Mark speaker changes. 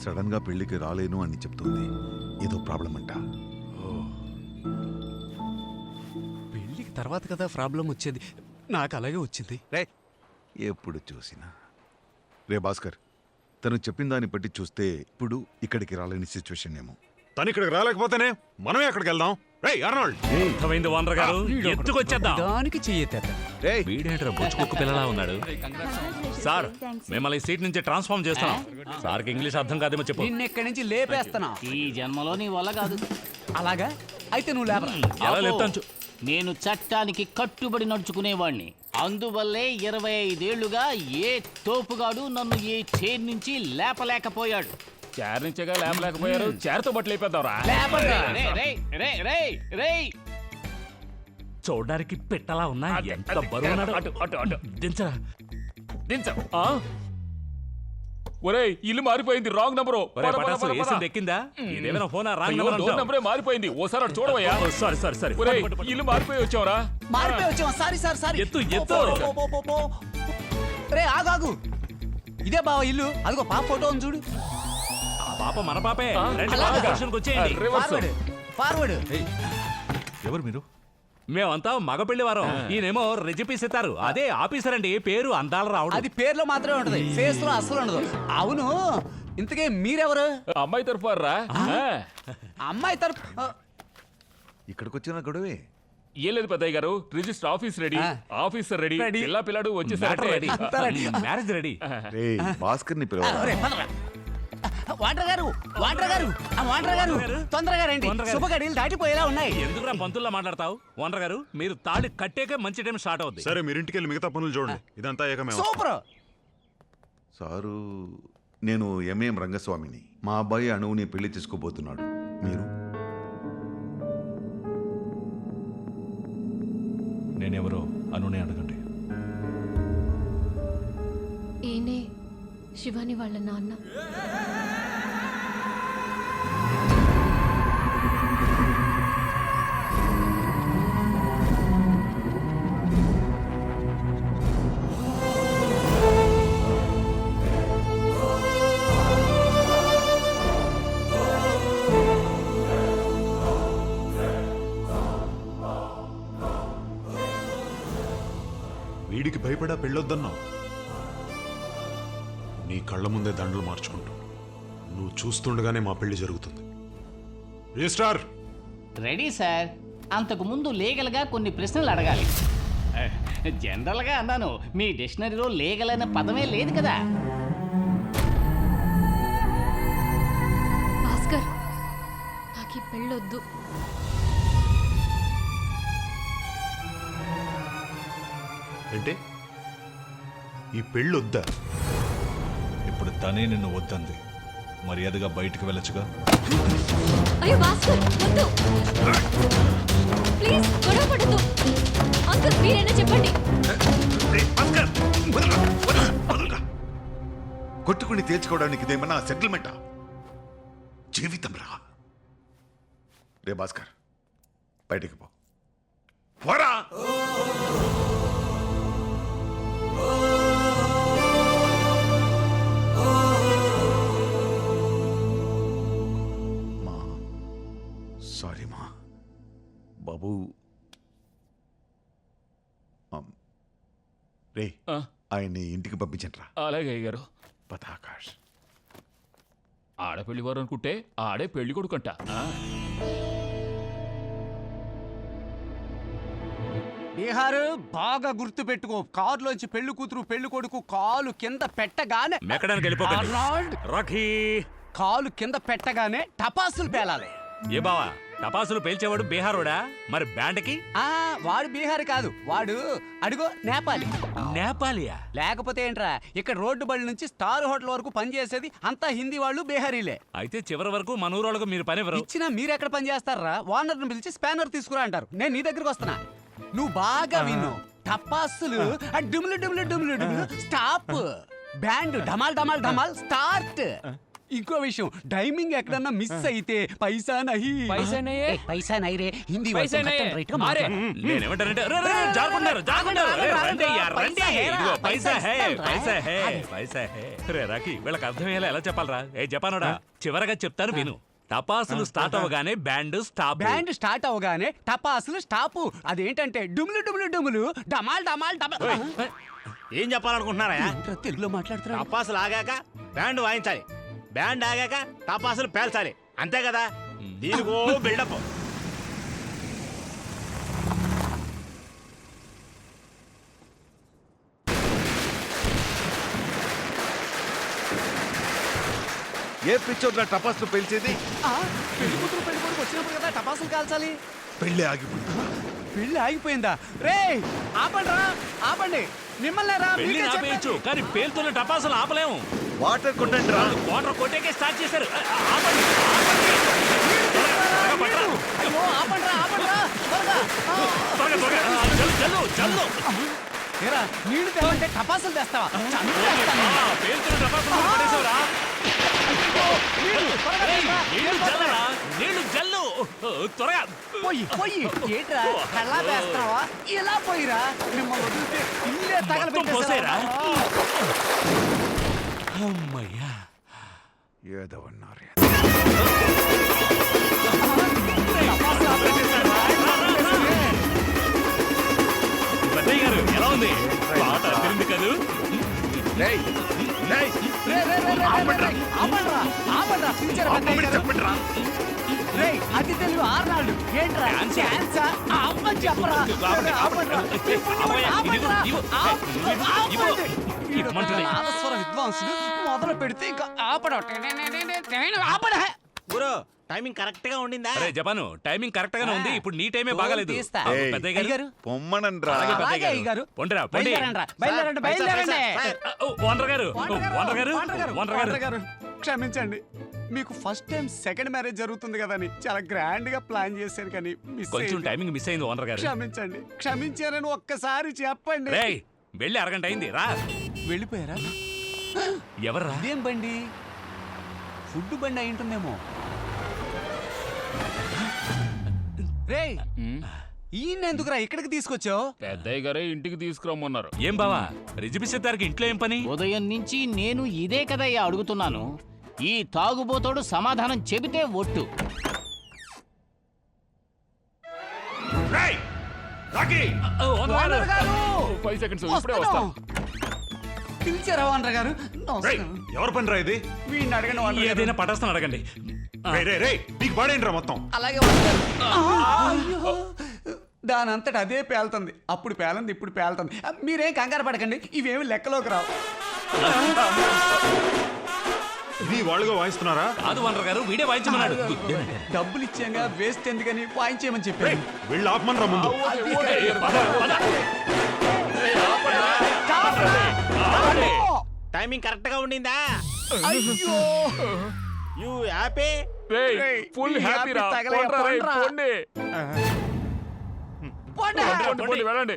Speaker 1: Sudden గా పెళ్లికి రాలేను అని చెప్తుంది. ఏదో ప్రాబ్లం అంట.
Speaker 2: పెళ్ళికి తర్వాత కదా ప్రాబ్లం వచ్చేది. నాకు అలాగే వచ్చింది.
Speaker 1: రే ఎప్పుడు చూసినా రే భాస్కర్, తను చెప్పిన దాన్ని బట్టి చూస్తే ఇప్పుడు ఇక్కడికి రాలేని సిచ్యువేషన్ ఏమో.
Speaker 3: తను ఇక్కడికి రాలేకపోతేనే మనమే అక్కడికి వెళ్దాం. రేయ్ అర్నాల్డ్,
Speaker 4: అర్థమైంది ఓనర్ గారు, ఎత్తుకొచ్చేద్దాం.
Speaker 2: దానికి చెయ్యెత్తారు.
Speaker 4: వీడేంట్రా బొచ్చుకొక్కు పిల్లలా ఉన్నాడు. సార్, మిమ్మల్ని సీట్ నుంచి ట్రాన్స్ఫార్మ్ చేస్తున్నాం. సార్కి ఇంగ్లీష్ అర్థం కాదేమో చెప్పు.
Speaker 2: నిన్నెక్కడి నుంచి లేపేస్తున్నా.
Speaker 5: ఈ జన్మలో నీ వల్ల కాదు.
Speaker 2: అలాగా అయితే నువ్వు లేపరా.
Speaker 4: ఎలా లేపుతాను?
Speaker 5: నేను చట్టానికి కట్టుబడి నడుచుకునేవాణ్ణి. అందువల్లే 25 ఏళ్లుగా ఏ తోపుగాడు నన్ను ఏ చైర్ నుంచి లేపలేకపోయాడు.
Speaker 4: చైర్ నుంచేగా లేపలేకపోయారు, చైర్తో బట్టి లేపేద్దాంరా. చూడడానికి పెట్టలా ఉన్నా ఎంత బరువు. దించరా దించ.
Speaker 6: ఒరేయ్, ఇల్లు మారిపోయింది. Wrong number.
Speaker 4: ఎక్కిందా? ఇదేమైనా ఫోనా? రాంగ్
Speaker 6: నంబరే మారిపోయింది. ఓసారి అటు చూడవయ్యా.
Speaker 4: Sorry sorry sorry.
Speaker 6: ఒరేయ్, ఇల్లు మారిపోయి వచ్చావరా?
Speaker 2: మారిపోయి వచ్చావా? Sorry sir, sorry.
Speaker 4: ఎత్తు ఎత్తు.
Speaker 2: రే ఆగాగు. ఇదే బావ ఇల్లు. అదిగో పాప ఫోటో ఉంది చూడు.
Speaker 4: ఆ పాప మన పాపే. వచ్చేయండి.
Speaker 2: Forward forward.
Speaker 1: ఎవరు మీరు?
Speaker 4: మేమంతా మగ పెళ్లి వారం. ఈయనేమో రెజిపీస్ ఇస్తారు. అదే ఆఫీసర్ అండి, పేరు అందాల రావుడు.
Speaker 2: అది పేర్లో మాత్రమే ఉంటది, ఫేస్ లో అసలు ఉండదు. అవును, ఇంతకే మీరెవరు?
Speaker 6: అమ్మాయి తరఫు రా.
Speaker 2: అమ్మాయి తరపు.
Speaker 1: ఇక్కడికి వచ్చిన గొడవే.
Speaker 6: ఏం లేదు పెద్దయ్య గారు, register office ready, officer ready, పిల్ల పిల్లాడు వచ్చేసారు.
Speaker 4: Ready, marriage ready.
Speaker 1: రే భాస్కర్ ని పిలవాలి.
Speaker 2: వాటర్ గారు, వాటర్ గారు, వాటర్ గారు, తొందరగా రండి. శుభగడియలు దాటిపోయేలా ఉన్నాయి.
Speaker 4: ఎందుకురా పంతుల్లో మాట్లాడతావు? ఓనర్ గారు, మీరు తాళి కట్టాక మంచి టైం స్టార్ట్ అవుతుంది.
Speaker 3: సరే మీరు ఇంటికి వెళ్ళి మిగతా పనులు చూడండి. ఇదంతా ఏకమే.
Speaker 2: సూపర్.
Speaker 1: సారు, నేను ఎంఏం రంగస్వామిని. మా అబ్బాయి అణువుని పెళ్లి చేసుకోబోతున్నాడు. మీరు?
Speaker 6: నేనెవరో అనునే అడగండి.
Speaker 7: ఈయనే శివాని వాళ్ళ నాన్న.
Speaker 3: వీడికి భయపడా పెళ్ళొద్దన్నావు. నీ కళ్ళ ముందే దండలు మార్చుకుంటూ నువ్వు చూస్తుండగానే మా పెళ్లి జరుగుతుంది. Registrar
Speaker 5: ready sir. అంతకు ముందు లీగల్ గా కొన్ని ప్రశ్నలు అడగాలి. జనరల్ గా అన్నాను, మీ డిక్షనరీలో లీగల్ అనే పదమే లేదు కదా.
Speaker 7: భాస్కర్, నాకు ఈ పెళ్ళొద్దు.
Speaker 3: అంటే ఈ పెళ్ళొద్దా?
Speaker 8: ఇప్పుడు తనే నిన్ను వద్దంది, మర్యాదగా బయటికి వెళ్ళొచ్చుగా.
Speaker 7: అయ్యో భాస్కర్, వద్దు ప్లీజ్, గొడవ పడద్దు. అంకుల్, మీరైనా చెప్పండి.
Speaker 1: కొట్టుకుని తేల్చుకోవడానికి ఇదేమన్నా సెటిల్మెంటా? జీవితం రా. రే భాస్కర్, బయటికి పో. పోరా. సారీ మా బాబు. రే, ఆయన్ని ఇంటికి పంపించండి రా.
Speaker 6: అలాగే అయ్యారు.
Speaker 1: పతాకాష్,
Speaker 6: ఆడపెళ్లి వారు అనుకుంటే ఆడే పెళ్లి కొడుకంట.
Speaker 2: బీహారు బాగా గుర్తు పెట్టుకో. కారులోంచి పెళ్లి కూతురు పెళ్లి కొడుకు కాలు కింద పెట్టగానే
Speaker 4: మెక్కడానికి వెళ్ళిపోకండి.
Speaker 2: అర్నాల్డ్,
Speaker 4: రాఖీ,
Speaker 2: కాలు కింద పెట్టగానే టపాసులు పేలాలి.
Speaker 4: ఏ బావా, టపాసులు పేల్చేవాడు బీహారోడా? మరి బ్యాండ్కి?
Speaker 2: వాడు బీహార్ కాదు, వాడు అడుగో నేపాలి.
Speaker 4: నేపాలియా?
Speaker 2: లేకపోతే ఏంట్రా, ఇక్కడ రోడ్డు బళ్ళ నుంచి స్టార్ హోటల్ వరకు పనిచేసేది అంతా హిందీ వాళ్ళు, బీహారీలే.
Speaker 4: అయితే చివరి వరకు మన ఊరోళ్ళకు మీరు పని ఎవరు?
Speaker 2: ఇచ్చినా మీరెక్కడ పని చేస్తారా? ఓనర్ని పిలిచి స్పానర్ తీసుకురా అంటారు. నేను నీ దగ్గరకు వస్తున్నా, నువ్వు బాగా విను. టపాసులు డుమ్లు డుమ్లు డుమ్లు డుమ్లు, స్టాప్. బ్యాండ్ డమాల్ డమాల్ డమాల్, స్టార్ట్. ఇంకో విషయం టైమింగ్ ఎక్కడన్నా మిస్ అయితే పైసా నహి పైసా నహి రే హిందీ
Speaker 6: పైసా నహి. అరే.
Speaker 4: నేనేమంటానంటే రే, రే, రే, జారుకుంటున్నారు, జారుకుంటున్నారు. రే, రండి అయ్యా, రండి. ఇదిగో పైసా హే, పైసా హే, పైసా హే. రే రాకి వీళ్ళకి అర్థమయ్యేలా ఎలా చెప్పాలరా? ఏ జపానుడా, చివరగా చెప్తాను విను. టపాసులు స్టార్ట్ అవ్వగానే బ్యాండ్ స్టాప్.
Speaker 2: బ్యాండ్ స్టార్ట్ అవగానే టపాసులు స్టాపు. అదేంటంటే డుములు డుములు డుములు డమాల్ డమాల్ డమాల్.
Speaker 9: ఏం చెప్పాలనుకుంటున్నారా?
Speaker 2: ఏంట్రా తెలుగులో మాట్లాడుతున్నా?
Speaker 9: టపాసులు ఆగాక బ్యాండ్ వాయించాలి, బ్యాండ్ ఆగాక టపాసులు పేల్చాలి, అంతే కదా? దీనికో బిల్డప్.
Speaker 1: ఏ పిచ్చోడ్ల టపాసులు పేల్చేది?
Speaker 2: పెళ్లి కూతురు పెళ్లి కొడుకు వచ్చినప్పుడు కదా టపాసులు కాల్చాలి.
Speaker 1: పెళ్ళి ఆగిపోయింది.
Speaker 2: పెళ్లి ఆగిపోయిందా? రే ఆపండి రా, ఆపండి. మిమ్మల్ని రా,
Speaker 4: పెళ్లి
Speaker 2: మీకే
Speaker 4: ఆపేయచ్చు,
Speaker 2: చెప్పాను.
Speaker 4: కానీ పేలుతున్న టపాసులు ఆపలేము.
Speaker 1: వాటర్ కొట్టండి రా.
Speaker 4: వాటర్ కొట్టేకే స్టార్ట్ చేశారు. ఆపండి, ఆపండి. త్వరగా పట్టరా.
Speaker 2: అయ్యో, ఆపండి రా, ఆపండి రా, త్వరగా.
Speaker 4: త్వరగా, త్వరగా. జల్లు, జల్లు, జల్లు.
Speaker 2: ఏరా, నీళ్లు తెమ్మంటే టపాసులు తెస్తావా? చంపేస్తాను నిన్ను.
Speaker 4: పేలుతున్న టపాసులు పడేసావురా.
Speaker 2: నీళ్లు, త్వరగా తెమ్మా.
Speaker 4: నీళ్లు జల్లరా, నీళ్లు జల్లు. త్వరగా.
Speaker 2: పోయి పోయి ఏంట్రా ఎలా వేస్తావా? ఇలా పోయిరా, మిమ్మల్ని వదిలితే ఇల్లే
Speaker 4: మొత్తం పోసేరా?
Speaker 2: తగలబెట్టేసారా?
Speaker 4: అమ్మయ్యా.
Speaker 1: ఏదవన్నారు?
Speaker 4: పెద్దయ్య గారు ఎలా ఉంది? పాట అదిరింది కదూ?
Speaker 1: రేయ్, రేయ్,
Speaker 2: ఆపండ్రా, ఆపండ్రా, పిలిచారా పెద్దయ్య గారు?
Speaker 1: చెప్పండిరా.
Speaker 2: రేయ్, అది తెలుగు ఆర్నాడు ఏంట్రా?
Speaker 4: డాన్సా?
Speaker 2: డాన్సా? ఆపని చెప్పరా.
Speaker 4: ఆపండి,
Speaker 2: ఆపండ్రా.
Speaker 4: ఆపయ్యా, ఇదిగో, ఇవ్వు. ఇవ్వు. ఇవ్వమంటుంది.
Speaker 2: నాదస్వర విద్వాంసుడు మొదలు పెడితే ఇంకా ఆపడం. ఆపడా.
Speaker 9: గురు టైమింగ్ కరెక్ట్ గా ఉండిందా?
Speaker 4: అరే జపాను, టైమింగ్ కరెక్ట్ గానే ఉంది. ఇప్పుడు నీ టైమే బాగాలేదు.
Speaker 2: తీస్తా.
Speaker 4: అవును,
Speaker 1: ఏయ్,
Speaker 4: పెద్దయ్య గారు.
Speaker 1: పొమ్మనండ్రా.
Speaker 4: అలాగే పెద్దయ్య
Speaker 2: అలాగే
Speaker 4: గారు.
Speaker 2: అయ్యగారు.
Speaker 4: పొండిరా, పొండి.
Speaker 2: బయలుదేరండి, బయలుదేరండి.
Speaker 4: ఓనర్ గారు, ఓనర్ గారు, ఓనర్ గారు.
Speaker 2: క్షమించండి, మీకు ఫస్ట్ టైం సెకండ్ మ్యారేజ్ జరుగుతుంది కదని చాలా గ్రాండ్ గా ప్లాన్ చేశాను కానీ మిస్
Speaker 4: కొంచెం
Speaker 2: అయింది.
Speaker 4: టైమింగ్ మిస్ అయింది ఓనర్ గారు.
Speaker 2: క్షమించండి, క్షమించారని ఒక్కసారి చెప్పండి.
Speaker 4: రేయ్, వెళ్ళి అరగంట అయింది రా.
Speaker 2: వెళ్ళిపోయారా?
Speaker 4: ఎవర్రా?
Speaker 2: ఇదేం బండి? ఫుడ్ బండి అయి ఉంటుందేమో. రేయ్, ఈయన ఎందుకురా ఇక్కడికి తీసుకొచ్చావు?
Speaker 6: పెద్దయ్య గారే ఇంటికి తీసుకురమ్మన్నారు.
Speaker 4: ఏం బావా, రిజిపిస్తారు ఇంట్లో ఏం పని?
Speaker 5: ఉదయం నుంచి నేను ఇదే కదయ్యా అడుగుతున్నాను. ఈ తాగుబోతోడు సమాధానం చెబితే ఒట్టు.
Speaker 3: రేయ్, రాకీ.
Speaker 4: ఓనర్ గారు.
Speaker 2: ఓనర్ గారు!
Speaker 6: 5 seconds ఇప్పుడే
Speaker 2: వస్తున్నాం.
Speaker 6: వస్తా.
Speaker 2: పిలిచారా ఓనర్ గారు?
Speaker 3: రేయ్, ఎవరి పని రా ఇది?
Speaker 2: వీడిని అడగండి ఓనర్ గారు.
Speaker 4: ఏదైనా పటాస్తాను అడగండి.
Speaker 3: రేయ్, రేయ్, రేయ్, నీకు పాడేంట్రా మొత్తం?
Speaker 2: అలాగే వస్తారు. అయ్యో, దాని అంతటా అదే పేలుతుంది. అప్పుడు పేలంది, ఇప్పుడు పేలుతుంది. మీరేం కంగారు పడకండి, ఇవేమి లెక్కలోకి రావు.
Speaker 3: నీ వాళ్ళుగా వాయిస్తున్నారా?
Speaker 4: కాదు ఓనర్ గారు, వీడే వాయించమన్నాడు.
Speaker 2: డబ్బులు ఇచ్చాగా వేస్ట్ ఎందుకని వాయించేయమని
Speaker 3: రేయ్,
Speaker 2: చెప్పారు.
Speaker 3: వీళ్ళు ఆపమనరా ముందు.
Speaker 9: టైమింగ్ కరెక్ట్ గా ఉండిందా?
Speaker 2: అయ్యో,
Speaker 9: యు హ్యాపీ?
Speaker 2: రేయ్,
Speaker 6: ఫుల్
Speaker 2: ఈ
Speaker 6: హ్యాపీ రా.
Speaker 2: హ్యాపీ తగలయ్య,
Speaker 6: పోండ్రా రేయ్,
Speaker 2: పోండ్రా.
Speaker 6: పోండి.
Speaker 2: పోండి.
Speaker 6: పోండి, పోండి, వెళ్ళండి.